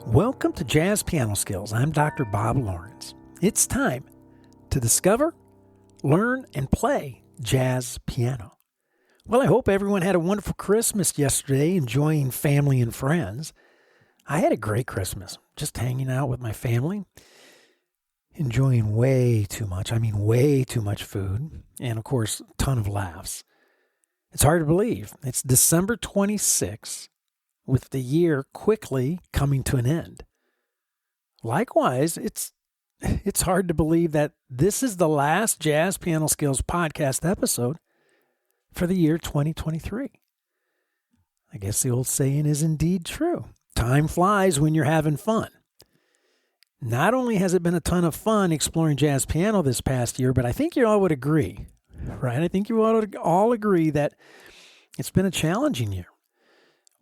Welcome to Jazz Piano Skills. I'm Dr. Bob Lawrence. It's time to discover, learn, and play jazz piano. Well, I hope everyone had a wonderful Christmas yesterday, enjoying family and friends. I had a great Christmas, just hanging out with my family, enjoying way too much food, and of course, a ton of laughs. It's hard to believe. It's December 26th. With the year quickly coming to an end. Likewise, it's hard to believe that this is the last Jazz Piano Skills podcast episode for the year 2023. I guess the old saying is indeed true. Time flies when you're having fun. Not only has it been a ton of fun exploring jazz piano this past year, but I think you all would agree, right? I think you all agree that it's been a challenging year.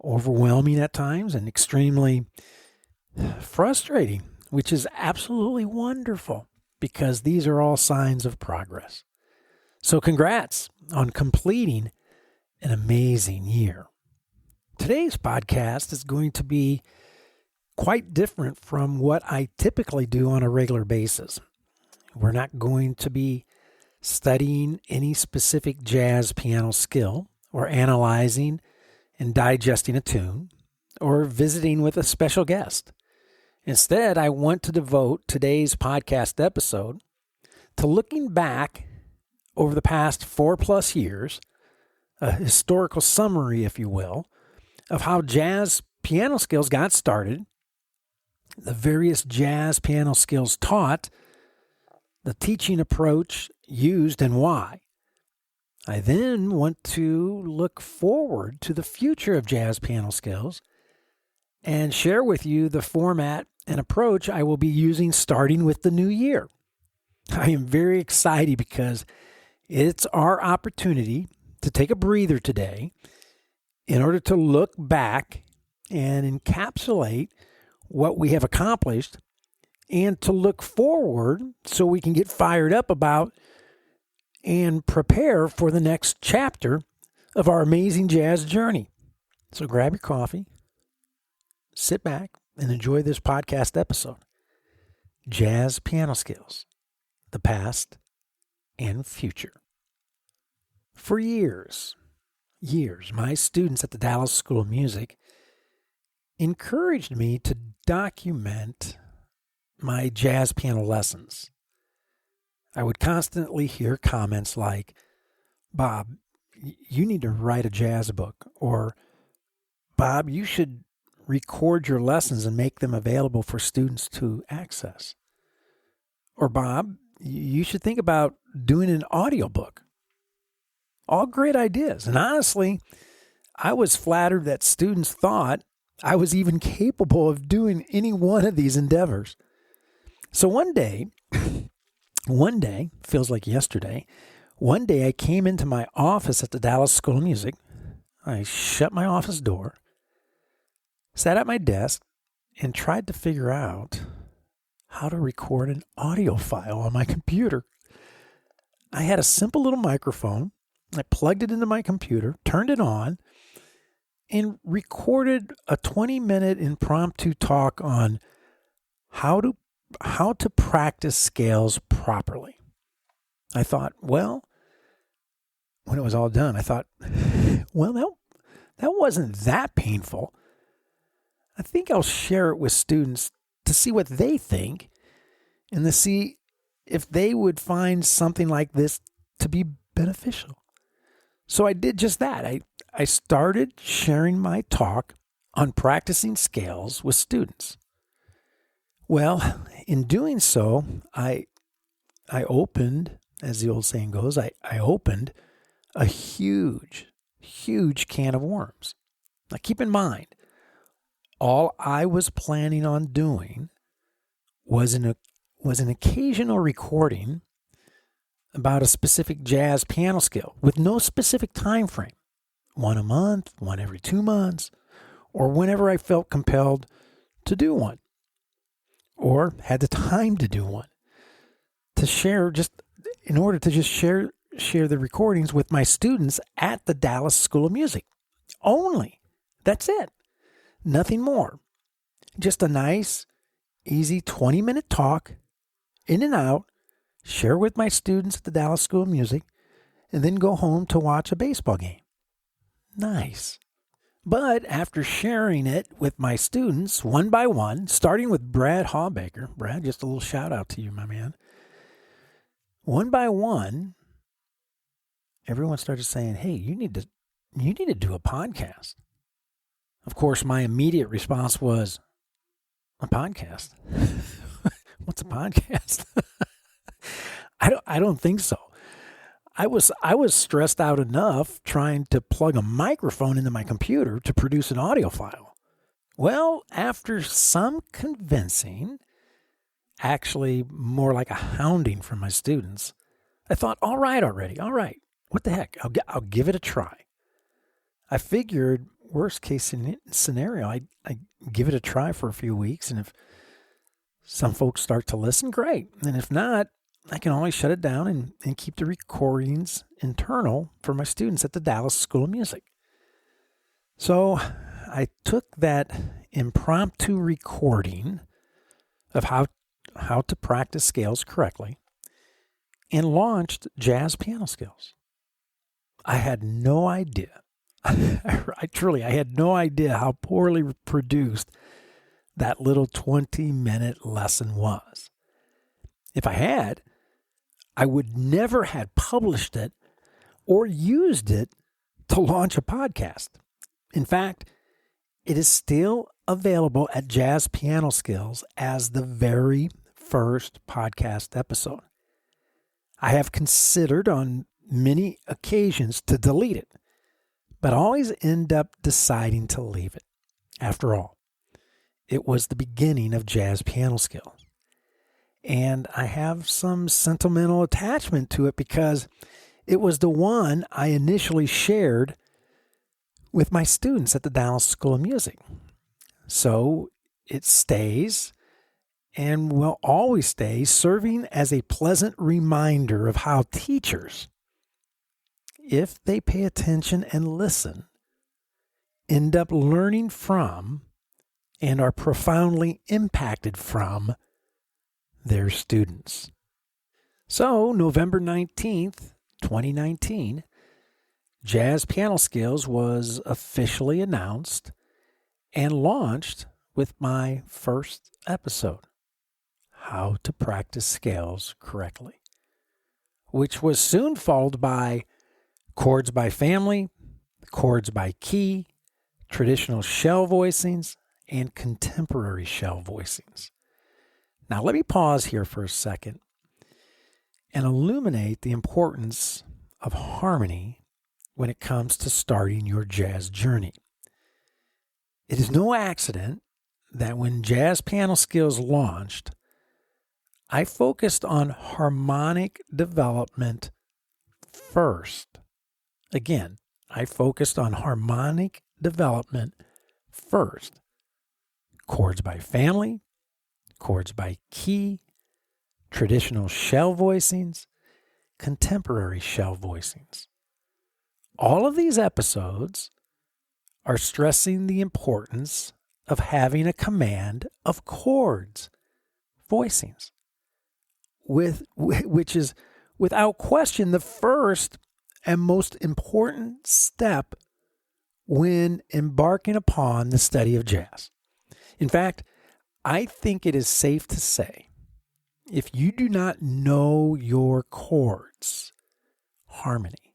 Overwhelming at times and extremely frustrating, which is absolutely wonderful because these are all signs of progress. So congrats on completing an amazing year. Today's podcast is going to be quite different from what I typically do on a regular basis. We're not going to be studying any specific jazz piano skill or analyzing and digesting a tune, or visiting with a special guest. Instead, I want to devote today's podcast episode to looking back over the past 4+ years, a historical summary, if you will, of how jazz piano skills got started, the various jazz piano skills taught, the teaching approach used, and why. I then want to look forward to the future of jazz piano skills and share with you the format and approach I will be using starting with the new year. I am very excited because it's our opportunity to take a breather today in order to look back and encapsulate what we have accomplished and to look forward so we can get fired up about and prepare for the next chapter of our amazing jazz journey. So grab your coffee, sit back, and enjoy this podcast episode. Jazz Piano Skills, the Past and Future. For years, my students at the Dallas School of Music encouraged me to document my jazz piano lessons. I would constantly hear comments like, Bob, you need to write a jazz book, or Bob, you should record your lessons and make them available for students to access. Or Bob, you should think about doing an audiobook. All great ideas. And honestly, I was flattered that students thought I was even capable of doing any one of these endeavors. So one day, feels like yesterday, one day I came into my office at the Dallas School of Music. I shut my office door, sat at my desk, and tried to figure out how to record an audio file on my computer. I had a simple little microphone. I plugged it into my computer, turned it on, and recorded a 20-minute impromptu talk on how to practice scales properly. I thought, well, when it was all done, I thought, well, that wasn't that painful. I think I'll share it with students to see what they think and to see if they would find something like this to be beneficial. So I did just that. I started sharing my talk on practicing scales with students. Well, in doing so, I opened, as the old saying goes, I opened a huge can of worms. Now keep in mind, all I was planning on doing was an occasional recording about a specific jazz piano skill with no specific time frame. One a month, one every 2 months, or whenever I felt compelled to do one, or had the time to do one, to share the recordings with my students at the Dallas School of Music. Only. That's it. Nothing more. Just a nice, easy 20-minute talk, in and out, share with my students at the Dallas School of Music, and then go home to watch a baseball game. Nice. But after sharing it with my students one by one, starting with Brad Hawbaker, Brad, just a little shout out to you, my man. One by one, everyone started saying, hey, you need to do a podcast. Of course, my immediate response was, a podcast? What's a podcast? I don't think so. I was stressed out enough trying to plug a microphone into my computer to produce an audio file. Well, after some convincing, actually more like a hounding from my students, I thought, all right. What the heck? I'll give it a try. I figured worst case scenario, I give it a try for a few weeks, and if some folks start to listen, great. And if not, I can always shut it down and keep the recordings internal for my students at the Dallas School of Music. So I took that impromptu recording of how to practice scales correctly and launched Jazz Piano Skills. I had no idea. I had no idea how poorly produced that little 20-minute lesson was. If I had, I would never have published it or used it to launch a podcast. In fact, it is still available at Jazz Piano Skills as the very first podcast episode. I have considered on many occasions to delete it, but always end up deciding to leave it. After all, it was the beginning of Jazz Piano Skills. And I have some sentimental attachment to it because it was the one I initially shared with my students at the Dallas School of Music. So it stays and will always stay, serving as a pleasant reminder of how teachers, if they pay attention and listen, end up learning from and are profoundly impacted from their students. So, November 19th, 2019, Jazz Piano Skills was officially announced and launched with my first episode, How to Practice Scales Correctly, which was soon followed by Chords by Family, Chords by Key, Traditional Shell Voicings, and Contemporary Shell Voicings. Now, let me pause here for a second and illuminate the importance of harmony when it comes to starting your jazz journey. It is no accident that when Jazz Piano Skills launched, I focused on harmonic development first. Again, I focused on harmonic development first. Chords by family, chords by key, traditional shell voicings, contemporary shell voicings. All of these episodes are stressing the importance of having a command of chords, voicings, which is without question the first and most important step when embarking upon the study of jazz. In fact, I think it is safe to say, if you do not know your chords, harmony,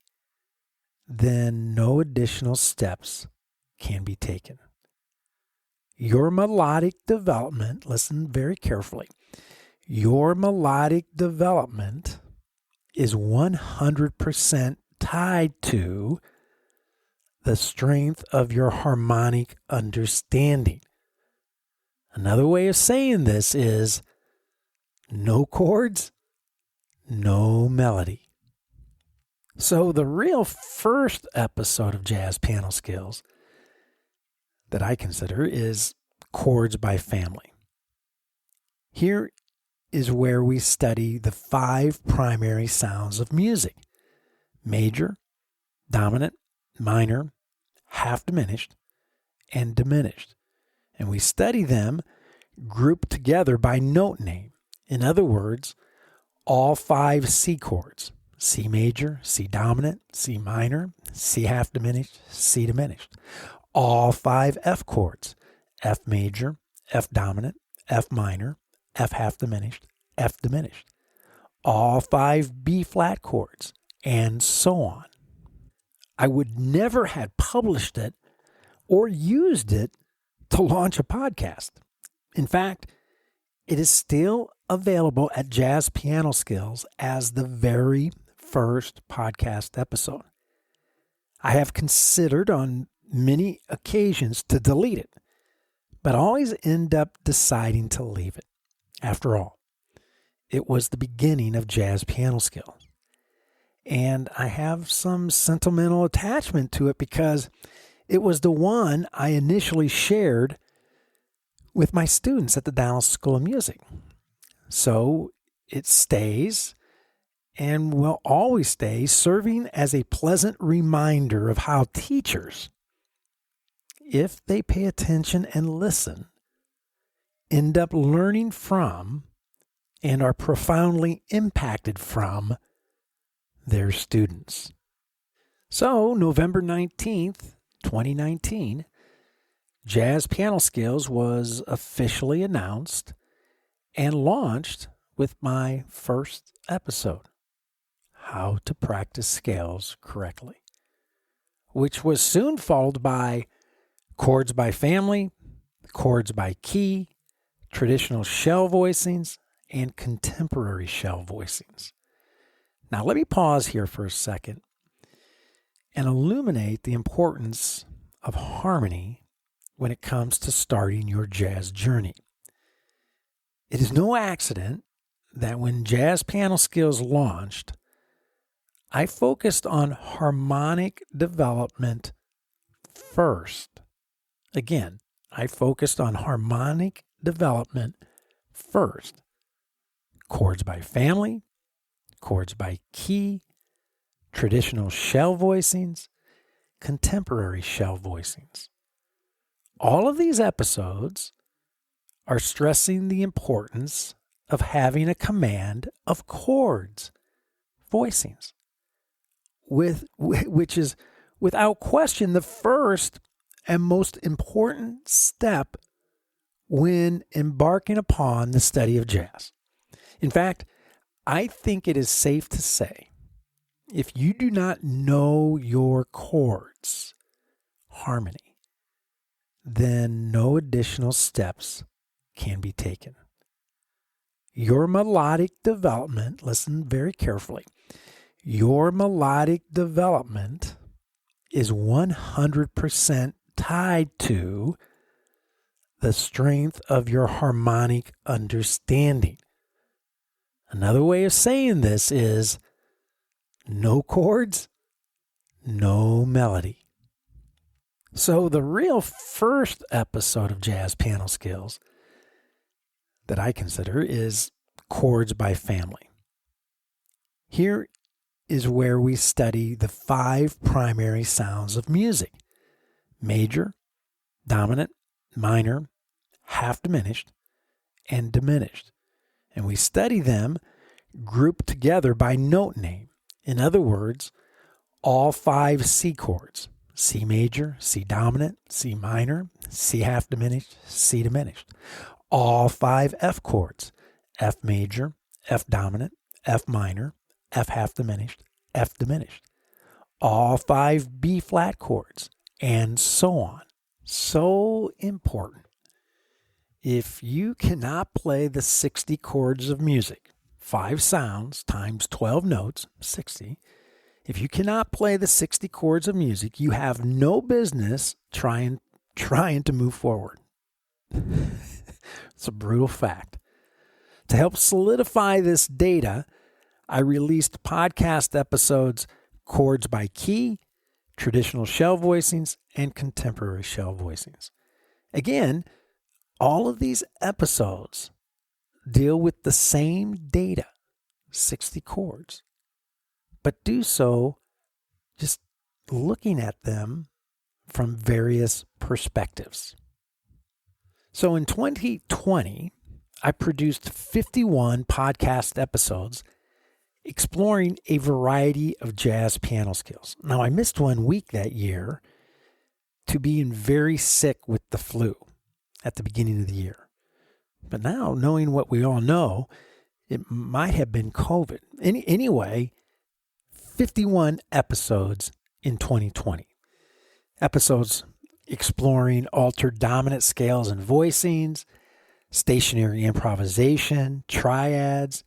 then no additional steps can be taken. Your melodic development, listen very carefully, your melodic development is 100% tied to the strength of your harmonic understanding. Another way of saying this is no chords, no melody. So the real first episode of Jazz Piano Skills that I consider is Chords by Family. Here is where we study the 5 primary sounds of music: major, dominant, minor, half diminished, and diminished. and we study them grouped together by note name. In other words, all 5 C chords: C major, C dominant, C minor, C half diminished, C diminished. All 5 F chords: F major, F dominant, F minor, F half diminished, F diminished. All 5 B flat chords, and so on. I would never have published it or used it to launch a podcast. In fact, it is still available at Jazz Piano Skills as the very first podcast episode. I have considered on many occasions to delete it, but always end up deciding to leave it. After all, it was the beginning of Jazz Piano Skills. And I have some sentimental attachment to it because it was the one I initially shared with my students at the Dallas School of Music. So it stays and will always stay, serving as a pleasant reminder of how teachers, if they pay attention and listen, end up learning from and are profoundly impacted from their students. So, November 19th, 2019, Jazz Piano Skills was officially announced and launched with my first episode, How to Practice Scales Correctly, which was soon followed by Chords by Family, Chords by Key, Traditional Shell Voicings, and Contemporary Shell Voicings. Now, let me pause here for a second and illuminate the importance of harmony when it comes to starting your jazz journey. It is no accident that when Jazz Piano Skills launched, I focused on harmonic development first. Again, I focused on harmonic development first. Chords by family, chords by key, traditional shell voicings, contemporary shell voicings. All of these episodes are stressing the importance of having a command of chords, voicings, which is without question the first and most important step when embarking upon the study of jazz. In fact, I think it is safe to say, if you do not know your chords, harmony, then no additional steps can be taken. Your melodic development, listen very carefully, your melodic development is 100% tied to the strength of your harmonic understanding. Another way of saying this is no chords, no melody. So the real first episode of Jazz Piano Skills that I consider is Chords by Family. Here is where we study the 5 primary sounds of music: major, dominant, minor, half diminished, and diminished. And we study them grouped together by note name. In other words, all 5 C chords: C major, C dominant, C minor, C half diminished, C diminished. All 5 F chords: F major, F dominant, F minor, F half diminished, F diminished. All 5 B flat chords, and so on. So important. If you cannot play the 60 chords of music, 5 sounds times 12 notes, 60. If you cannot play the 60 chords of music, you have no business trying to move forward. It's a brutal fact. To help solidify this data, I released podcast episodes Chords by Key, Traditional Shell Voicings, and Contemporary Shell Voicings. Again, all of these episodes deal with the same data, 60 chords, but do so just looking at them from various perspectives. So in 2020, I produced 51 podcast episodes exploring a variety of jazz piano skills. Now, I missed 1 week that year to being very sick with the flu at the beginning of the year. But now, knowing what we all know, it might have been COVID. Anyway, 51 episodes in 2020. Episodes exploring altered dominant scales and voicings, stationary improvisation, triads,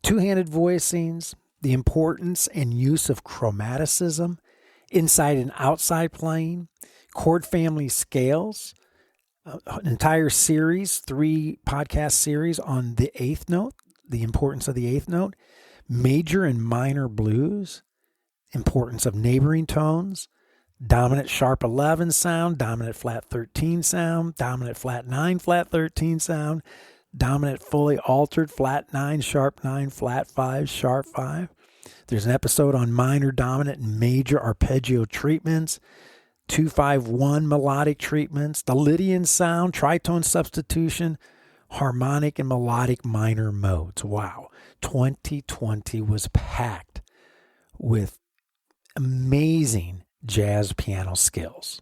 two-handed voicings, the importance and use of chromaticism, inside and outside playing, chord family scales, an entire series, 3 podcast series on the eighth note, the importance of the eighth note, major and minor blues, importance of neighboring tones, dominant sharp 11 sound, dominant flat 13 sound, dominant flat 9, flat 13 sound, dominant fully altered flat 9, sharp 9, flat 5, sharp 5. There's an episode on minor, dominant, and major arpeggio treatments, 2-5-1 melodic treatments, the Lydian sound, tritone substitution, harmonic and melodic minor modes. Wow. 2020 was packed with amazing jazz piano skills.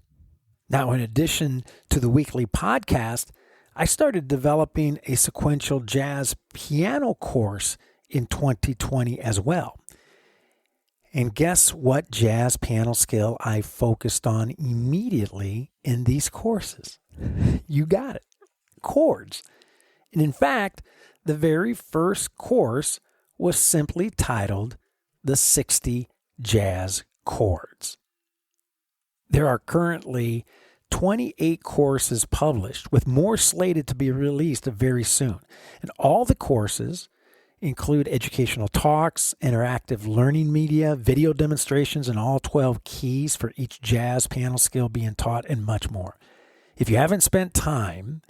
Now, in addition to the weekly podcast, I started developing a sequential jazz piano course in 2020 as well. And guess what jazz piano skill I focused on immediately in these courses? You got it. Chords. And in fact, the very first course was simply titled The 60 Jazz Chords. There are currently 28 courses published, with more slated to be released very soon. And all the courses include educational talks, interactive learning media, video demonstrations, and all 12 keys for each jazz piano skill being taught, and much more. If you haven't spent time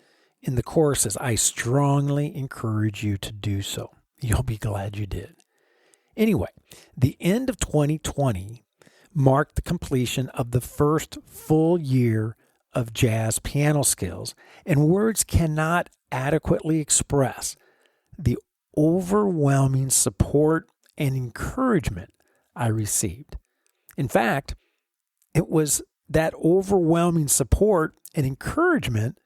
in the courses, I strongly encourage you to do so. You'll be glad you did. Anyway, the end of 2020 marked the completion of the first full year of jazz piano skills, and words cannot adequately express the overwhelming support and encouragement I received. In fact, it was that overwhelming support and encouragement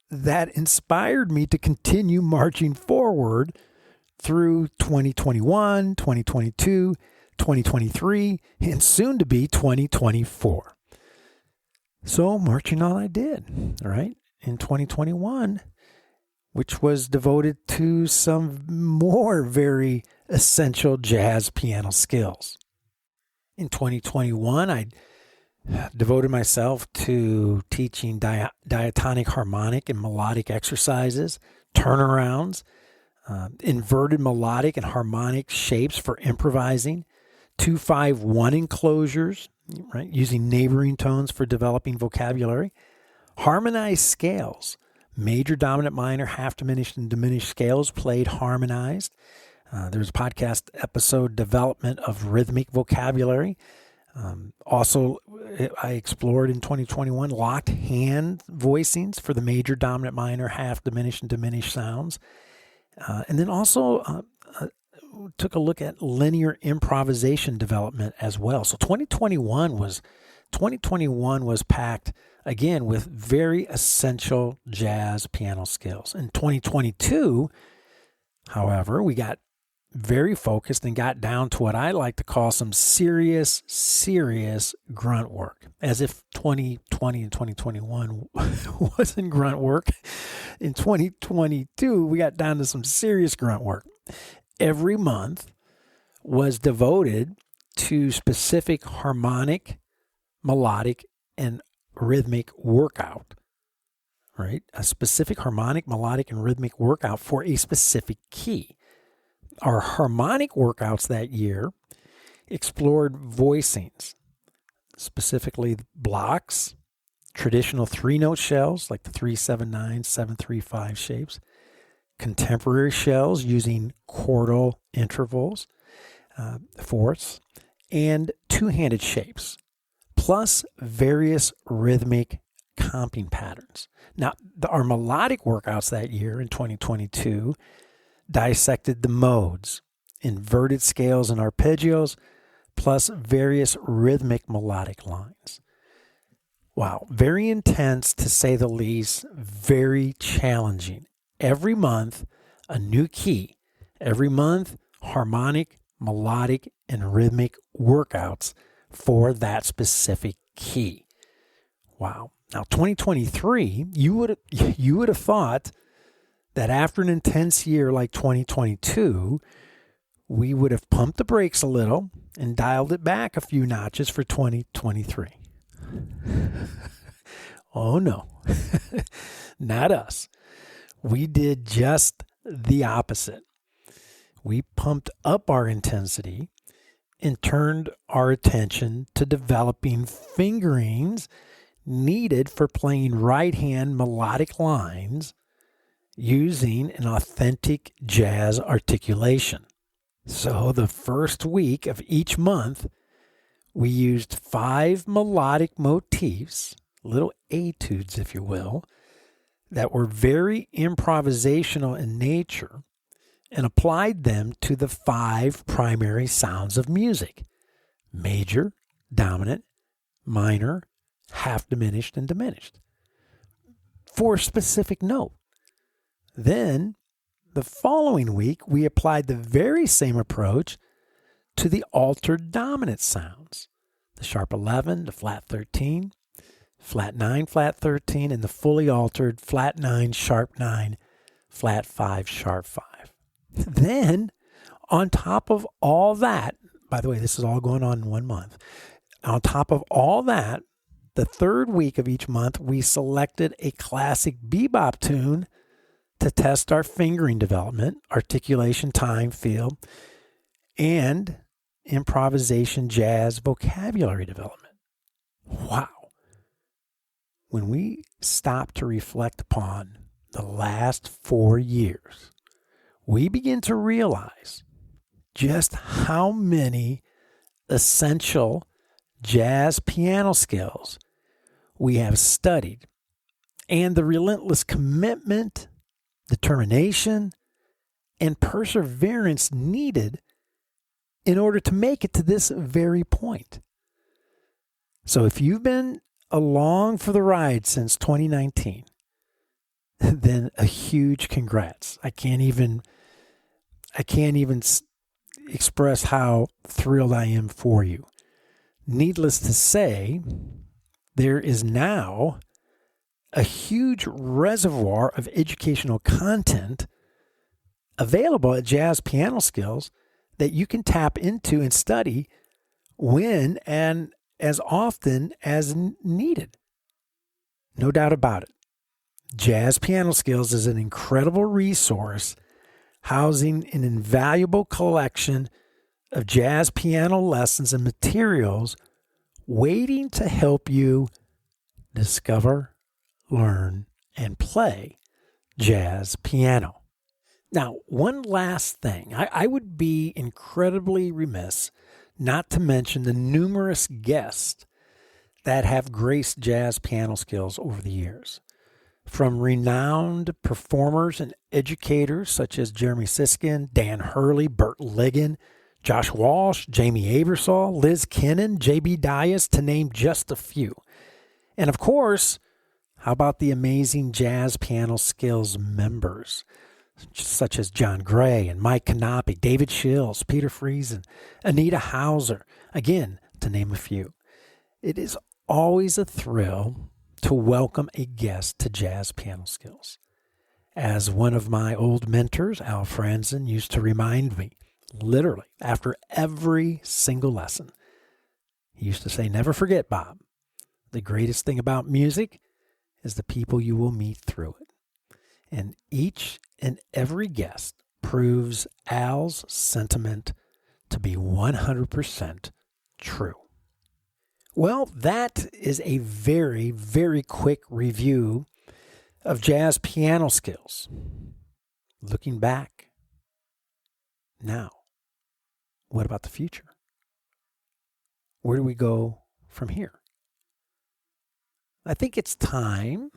that inspired me to continue marching forward through 2021, 2022, 2023, and soon to be 2024. So marching on I did, all right, in 2021, which was devoted to some more very essential jazz piano skills. In 2021, I devoted myself to teaching diatonic harmonic and melodic exercises, turnarounds, inverted melodic and harmonic shapes for improvising, 2-5-1 enclosures, right, using neighboring tones for developing vocabulary, harmonized scales, major, dominant, minor, half diminished, and diminished scales played harmonized. There's a podcast episode, development of rhythmic vocabulary. Also, I explored in 2021 locked hand voicings for the major, dominant, minor, half diminished, and diminished sounds. And then also took a look at linear improvisation development as well. So 2021 was packed again with very essential jazz piano skills. In 2022, however, we got very focused and got down to what I like to call some serious grunt work. As if 2020 and 2021 wasn't grunt work. In 2022, we got down to some serious grunt work. Every month was devoted to specific harmonic, melodic, and rhythmic workout, right? A specific harmonic, melodic, and rhythmic workout for a specific key. Our harmonic workouts that year explored voicings, specifically blocks, traditional 3-note shells like the 3-7-9, 7-3-5 shapes, contemporary shells using chordal intervals, fourths, and two-handed shapes, plus various rhythmic comping patterns. Now, our melodic workouts that year in 2022 dissected the modes, inverted scales and arpeggios, plus various rhythmic melodic lines. Wow, very intense to say the least, very challenging. Every month, a new key. Every month, harmonic, melodic, and rhythmic workouts for that specific key. Wow. Now, 2023, you would have thought that after an intense year like 2022, we would have pumped the brakes a little and dialed it back a few notches for 2023. Oh no, not us. We did just the opposite. We pumped up our intensity and turned our attention to developing fingerings needed for playing right-hand melodic lines using an authentic jazz articulation. So the first week of each month, we used 5 melodic motifs, little etudes, if you will, that were very improvisational in nature, and applied them to the 5 primary sounds of music: major, dominant, minor, half diminished, and diminished, for a specific note. Then, the following week, we applied the very same approach to the altered dominant sounds: the sharp 11, the flat 13, flat 9, flat 13, and the fully altered flat 9, sharp 9, flat 5, sharp 5. Then, on top of all that, by the way, this is all going on in 1 month. On top of all that, the third week of each month, we selected a classic bebop tune to test our fingering development, articulation, time, feel, and improvisation jazz vocabulary development. Wow. When we stop to reflect upon the last 4 years, we begin to realize just how many essential jazz piano skills we have studied, and the relentless commitment, determination, and perseverance needed in order to make it to this very point. So if you've been along for the ride since 2019, then a huge congrats. I can't even express how thrilled I am for you. Needless to say, there is now a huge reservoir of educational content available at Jazz Piano Skills that you can tap into and study when and as often as needed. No doubt about it. Jazz Piano Skills is an incredible resource housing an invaluable collection of jazz piano lessons and materials waiting to help you discover, learn, and play jazz piano. Now, one last thing. I would be incredibly remiss not to mention the numerous guests that have graced Jazz Piano Skills over the years. From renowned performers and educators such as Jeremy Siskin, Dan Hurley, Bert Ligon, Josh Walsh, Jamie Abersol, Liz Kinnan, J.B. Dias, to name just a few. And of course, how about the amazing Jazz Piano Skills members, such as John Gray and Mike Canopi, David Shills, Peter Friesen, Anita Hauser, again, to name a few. It is always a thrill to welcome a guest to Jazz Piano Skills. As one of my old mentors, Al Franzen, used to remind me, literally, after every single lesson, he used to say, "Never forget, Bob, the greatest thing about music is the people you will meet through it." And each and every guest proves Al's sentiment to be 100% true. Well, that is a very, very quick review of Jazz Piano Skills. Looking back, now, what about the future? Where do we go from here? I think it's time.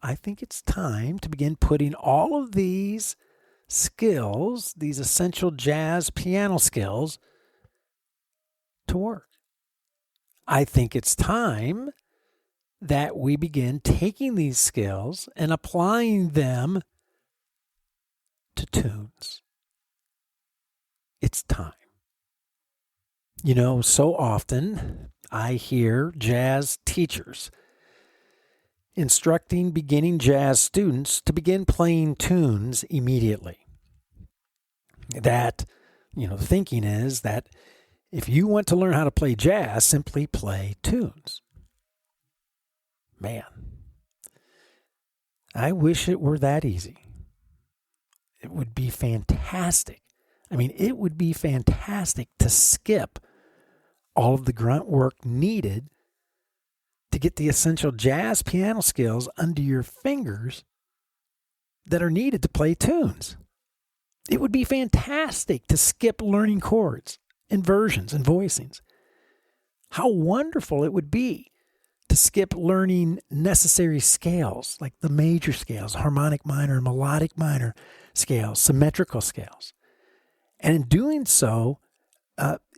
To begin putting all of these skills, these essential jazz piano skills, to work. I think it's time that we begin taking these skills and applying them to tunes. It's time. So often I hear jazz teachers instructing beginning jazz students to begin playing tunes immediately. That, the thinking is that if you want to learn how to play jazz, simply play tunes. Man, I wish it were that easy. It would be fantastic. It would be fantastic to skip all of the grunt work needed to get the essential jazz piano skills under your fingers that are needed to play tunes. It would be fantastic to skip learning chords, inversions, and voicings. How wonderful it would be to skip learning necessary scales like the major scales, harmonic minor and melodic minor scales, symmetrical scales. And in doing so,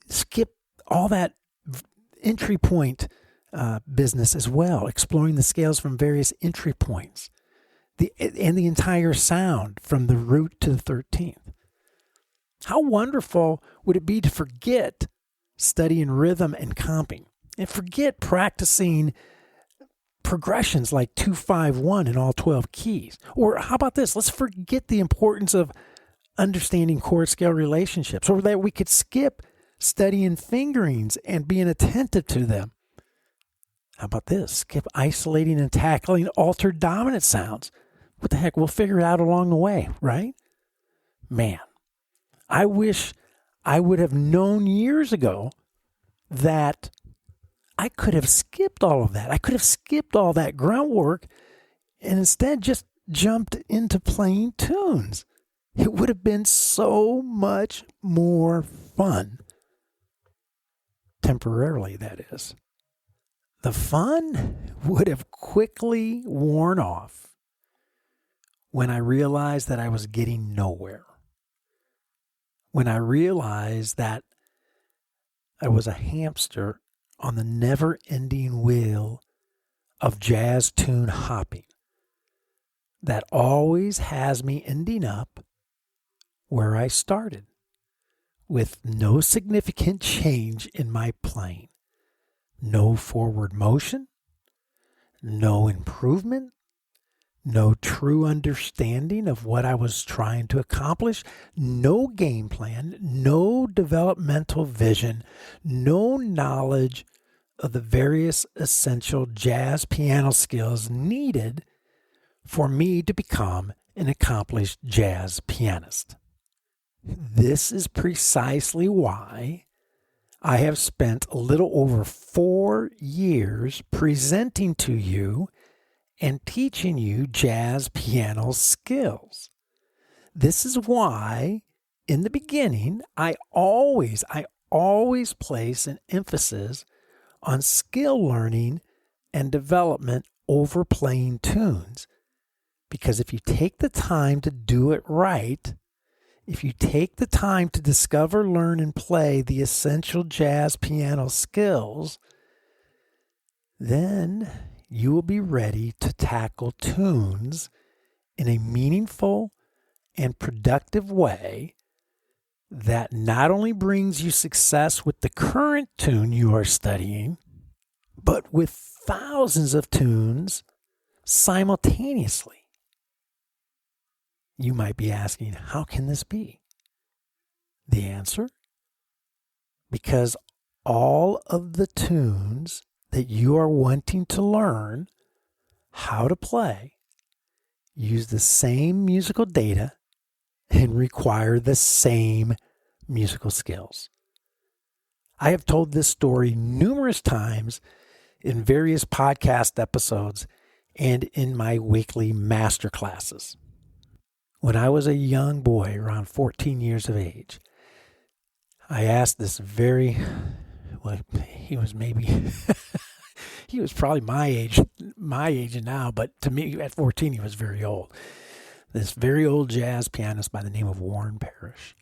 skip all that entry point business as well, exploring the scales from various entry points, and the entire sound from the root to the 13th. How wonderful would it be to forget studying rhythm and comping and forget practicing progressions like 2-5-1 in all 12 keys? Or how about this? Let's forget the importance of understanding chord scale relationships, or that we could skip studying fingerings and being attentive to them. How about this? Skip isolating and tackling altered dominant sounds. What the heck? We'll figure it out along the way, right? Man, I wish I would have known years ago that I could have skipped all of that. I could have skipped all that groundwork and instead just jumped into playing tunes. It would have been so much more fun. Temporarily, that is. The fun would have quickly worn off when I realized that I was getting nowhere. When I realized that I was a hamster on the never-ending wheel of jazz tune hopping that always has me ending up where I started, with no significant change in my playing, no forward motion, no improvement, no true understanding of what I was trying to accomplish, no game plan, no developmental vision, no knowledge of the various essential jazz piano skills needed for me to become an accomplished jazz pianist. This is precisely why I have spent a little over 4 years presenting to you and teaching you jazz piano skills. This is why, in the beginning, I always place an emphasis on skill learning and development over playing tunes. Because if you take the time to do it right, if you take the time to discover, learn, and play the essential jazz piano skills, then you will be ready to tackle tunes in a meaningful and productive way that not only brings you success with the current tune you are studying, but with thousands of tunes simultaneously. You might be asking, how can this be? The answer? Because all of the tunes that you are wanting to learn how to play use the same musical data and require the same musical skills. I have told this story numerous times in various podcast episodes and in my weekly master classes. When I was a young boy, around 14 years of age, I asked this he was maybe He was probably my age now, but to me at 14 he was very old. This very old jazz pianist by the name of Warren Parrish.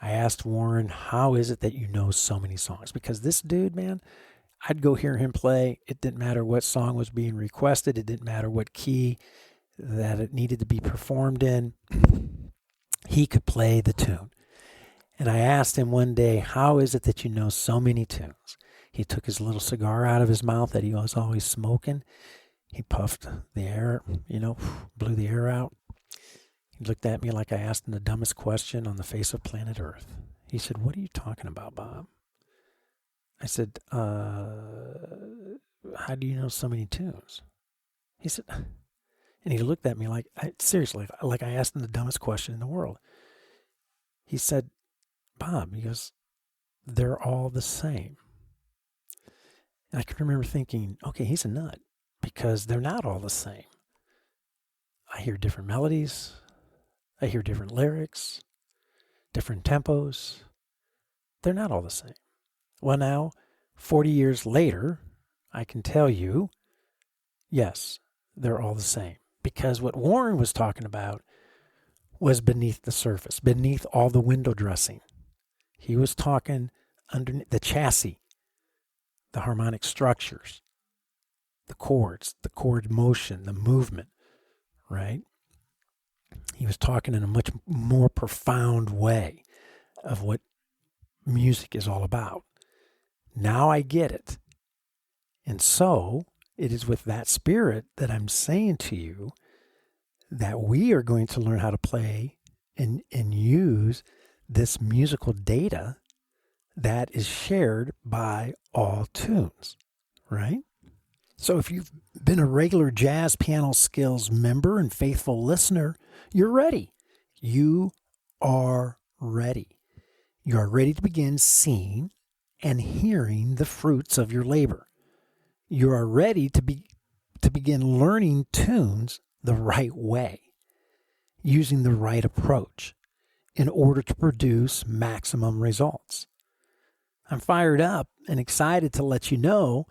I asked Warren, how is it that you know so many songs? Because this dude, man, I'd go hear him play. It didn't matter what song was being requested. It didn't matter what key that it needed to be performed in. He could play the tune. And I asked him one day, how is it that you know so many tunes? He took his little cigar out of his mouth that he was always smoking. He puffed the air, blew the air out. He looked at me like I asked him the dumbest question on the face of planet Earth. He said, what are you talking about, Bob? I said, how do you know so many tunes? He said, and he looked at me seriously, like I asked him the dumbest question in the world. He said, Bob, he goes, they're all the same. And I can remember thinking, okay, he's a nut, because they're not all the same. I hear different melodies. I hear different lyrics, different tempos. They're not all the same. Well, now, 40 years later, I can tell you, yes, they're all the same. Because what Warren was talking about was beneath the surface, beneath all the window dressing. He was talking underneath the chassis, the harmonic structures, the chords, the chord motion, the movement, right? He was talking in a much more profound way of what music is all about. Now I get it. And so it is with that spirit that I'm saying to you that we are going to learn how to play and use this musical data that is shared by all tunes, right? So if you've been a regular Jazz Piano Skills member and faithful listener, you're ready. You are ready. You are ready to begin seeing and hearing the fruits of your labor. You are ready to begin learning tunes the right way, using the right approach in order to produce maximum results. I'm fired up and excited to let you know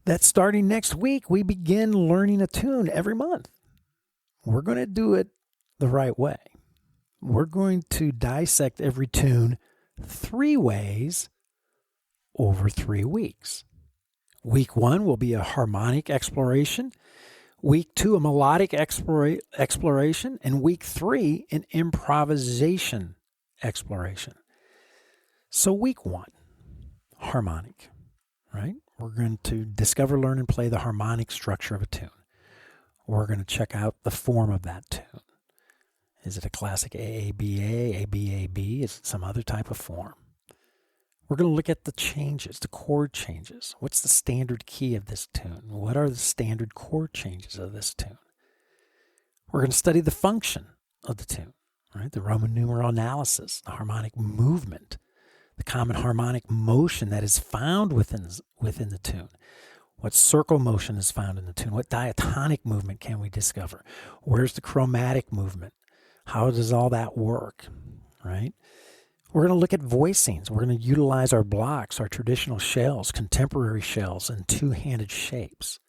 that starting next week, we begin learning a tune every month. We're going to do it the right way. We're going to dissect every tune 3 ways over 3 weeks. Week 1 will be a harmonic exploration. Week 2, a melodic exploration. And week 3, an improvisation exploration. So week 1, harmonic, right? We're going to discover, learn, and play the harmonic structure of a tune. We're going to check out the form of that tune. Is it a classic AABA, ABAB? Is it some other type of form? We're going to look at the changes, the chord changes. What's the standard key of this tune? What are the standard chord changes of this tune? We're going to study the function of the tune, right? The Roman numeral analysis, the harmonic movement, the common harmonic motion that is found within the tune. What circle motion is found in the tune? What diatonic movement can we discover? Where's the chromatic movement? How does all that work, right? We're going to look at voicings. We're going to utilize our blocks, our traditional shells, contemporary shells, and two-handed shapes,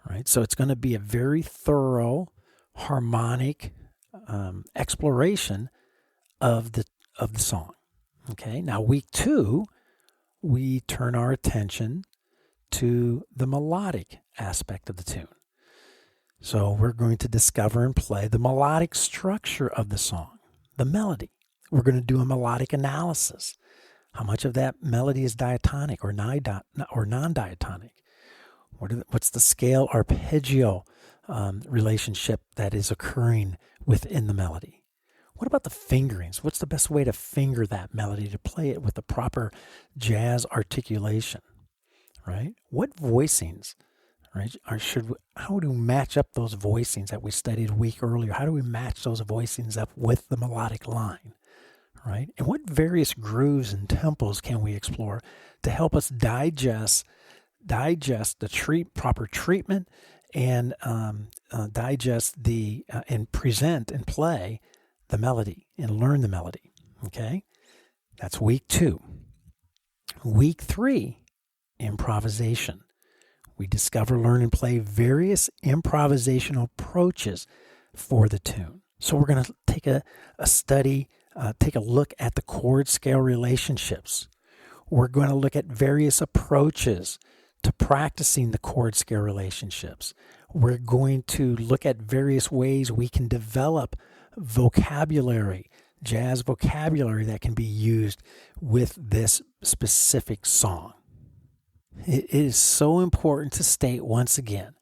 right? So it's going to be a very thorough harmonic exploration of the song. Okay, now week 2, we turn our attention to the melodic aspect of the tune. So we're going to discover and play the melodic structure of the song, the melody. We're going to do a melodic analysis. How much of that melody is diatonic or non-diatonic? What's the scale arpeggio relationship that is occurring within the melody? What about the fingerings? What's the best way to finger that melody to play it with the proper jazz articulation, right? What voicings, right? How do we match up those voicings that we studied a week earlier? How do we match those voicings up with the melodic line, right? And what various grooves and tempos can we explore to help us digest the proper treatment and digest and present and play the melody and learn the melody, okay? That's week 2. Week 3, improvisation. We discover, learn, and play various improvisational approaches for the tune. So we're going to take a study, take a look at the chord scale relationships. We're going to look at various approaches to practicing the chord scale relationships. We're going to look at various ways we can develop vocabulary, jazz vocabulary that can be used with this specific song. It is so important to state once again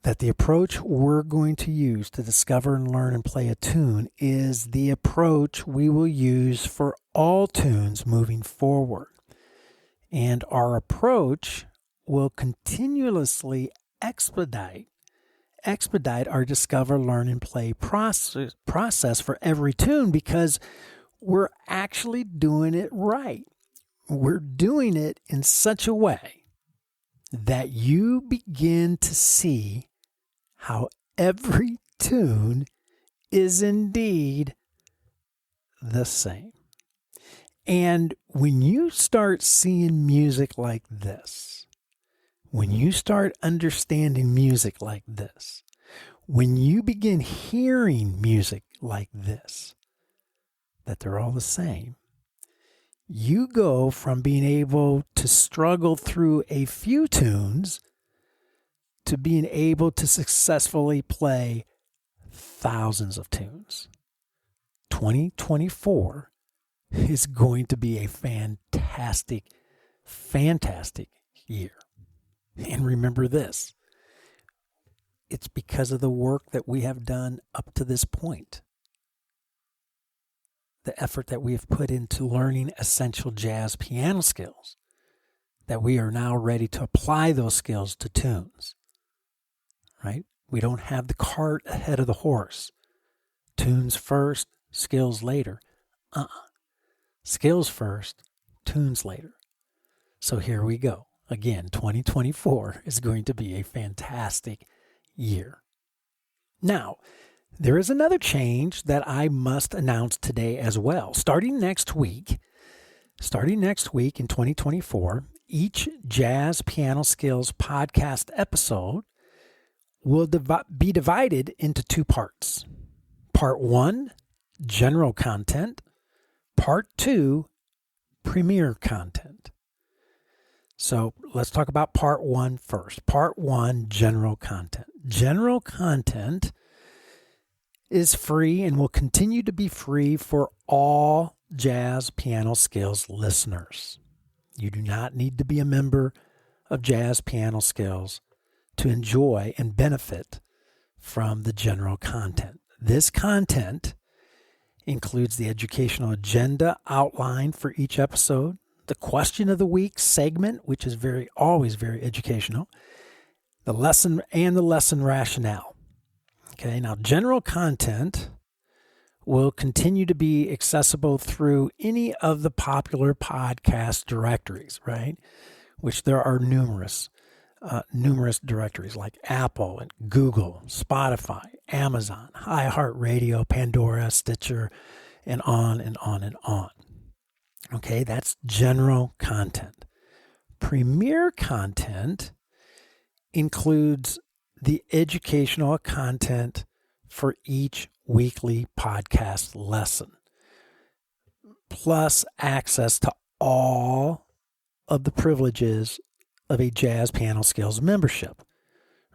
that the approach we're going to use to discover and learn and play a tune is the approach we will use for all tunes moving forward. And our approach will continuously expedite our discover, learn, and play process for every tune, because we're actually doing it right. We're doing it in such a way that you begin to see how every tune is indeed the same. And when you start seeing music like this, when you start understanding music like this, when you begin hearing music like this, that they're all the same, you go from being able to struggle through a few tunes to being able to successfully play thousands of tunes. 2024 is going to be a fantastic, fantastic year. And remember this, it's because of the work that we have done up to this point. The effort that we have put into learning essential jazz piano skills, that we are now ready to apply those skills to tunes, right? We don't have the cart ahead of the horse. Tunes first, skills later. Skills first, tunes later. So here we go. Again, 2024 is going to be a fantastic year. Now, there is another change that I must announce today as well. Starting next week in 2024, each Jazz Piano Skills podcast episode will be divided into two parts. Part 1, general content. Part 2, premier content. So let's talk about part 1 first. Part 1, general content. General content is free and will continue to be free for all Jazz Piano Skills listeners. You do not need to be a member of Jazz Piano Skills to enjoy and benefit from the general content. This content includes the educational agenda outline for each episode, the question of the week segment, which is always very educational, the lesson and the lesson rationale. Okay, now general content will continue to be accessible through any of the popular podcast directories, right? Which there are numerous directories like Apple and Google, Spotify, Amazon, iHeartRadio, Pandora, Stitcher, and on and on and on. Okay, that's general content. Premier content includes the educational content for each weekly podcast lesson, plus access to all of the privileges of a Jazz Piano Skills membership,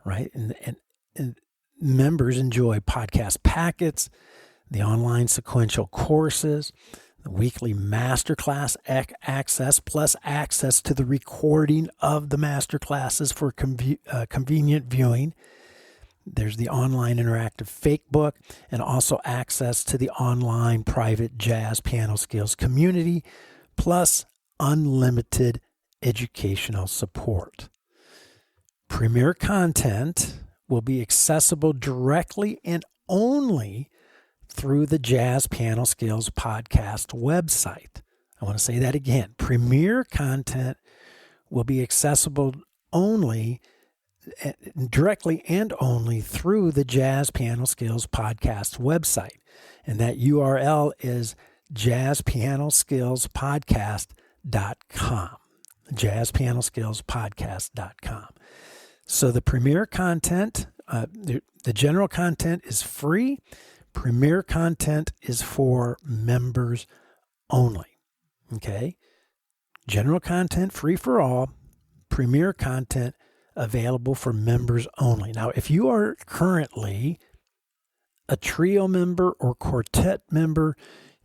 right? And members enjoy podcast packets, the online sequential courses, the weekly masterclass access, plus access to the recording of the masterclasses for convenient viewing. There's the online interactive fake book, and also access to the online private Jazz Piano Skills community, plus unlimited educational support. Premier content will be accessible directly and only through the Jazz Piano Skills podcast website. I want to say that again. Premier content will be accessible only directly and only through the Jazz Piano Skills podcast website. And that URL is jazzpianoskillspodcast.com. jazzpianoskillspodcast.com. So the premier content, the general content is free. Premier content is for members only. Okay? General content free for all. Premier content available for members only. Now, if you are currently a trio member or quartet member,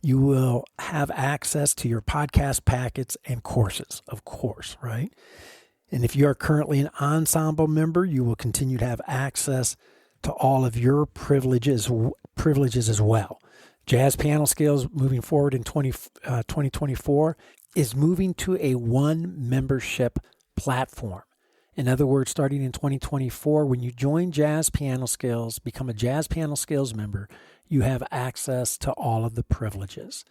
you will have access to your podcast packets and courses, of course, right? And if you are currently an ensemble member, you will continue to have access to all of your privileges as well. Jazz Piano Skills moving forward in 2024 is moving to a one membership platform. In other words, starting in 2024, when you join Jazz Piano Skills, become a Jazz Piano Skills member, you have access to all of the privileges.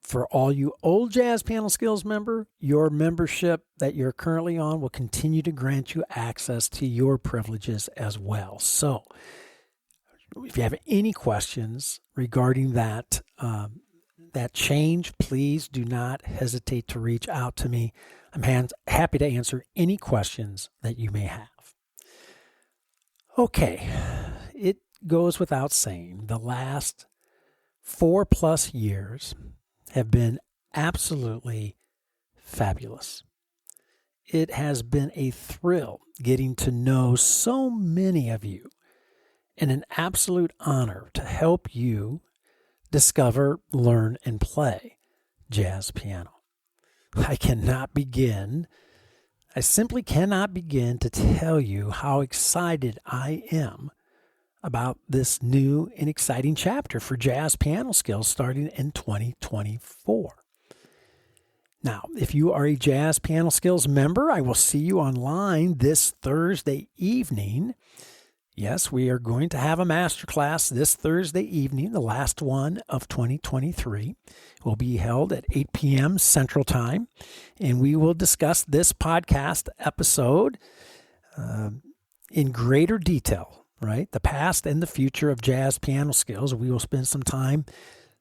For all you old Jazz Piano Skills member, your membership that you're currently on will continue to grant you access to your privileges as well. So if you have any questions regarding that change, please do not hesitate to reach out to me. I'm happy to answer any questions that you may have. Okay, it goes without saying, the last 4+ years have been absolutely fabulous. It has been a thrill getting to know so many of you, and an absolute honor to help you discover, learn, and play jazz piano. I simply cannot begin to tell you how excited I am about this new and exciting chapter for Jazz Piano Skills starting in 2024. Now, if you are a Jazz Piano Skills member, I will see you online this Thursday evening. Yes, we are going to have a masterclass this Thursday evening, the last one of 2023. It will be held at 8 p.m. Central Time, and we will discuss this podcast episode in greater detail, right? The past and the future of jazz piano skills. We will spend some time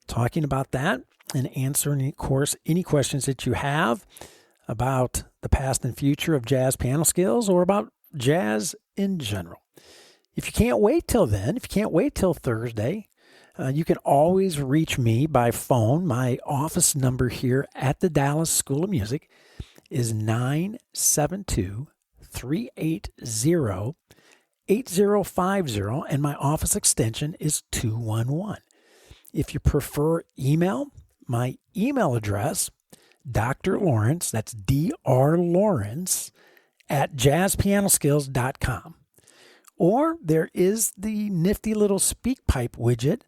talking about that and answering, of course, any questions that you have about the past and future of jazz piano skills or about jazz in general. If you can't wait till then, if you can't wait till Thursday, you can always reach me by phone. My office number here at the Dallas School of Music is 972-380-8050, and my office extension is 211. If you prefer email, my email address, Dr. Lawrence, that's Dr. Lawrence, at jazzpianoskills.com. Or there is the nifty little SpeakPipe widget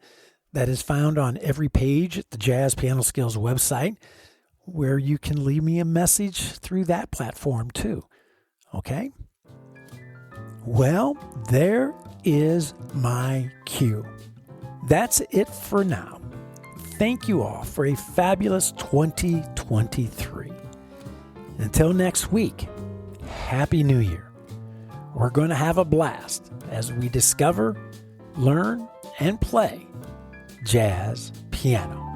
that is found on every page at the Jazz Piano Skills website, where you can leave me a message through that platform too. Okay? Well, there is my cue. That's it for now. Thank you all for a fabulous 2023. Until next week, Happy New Year. We're going to have a blast as we discover, learn, and play jazz piano.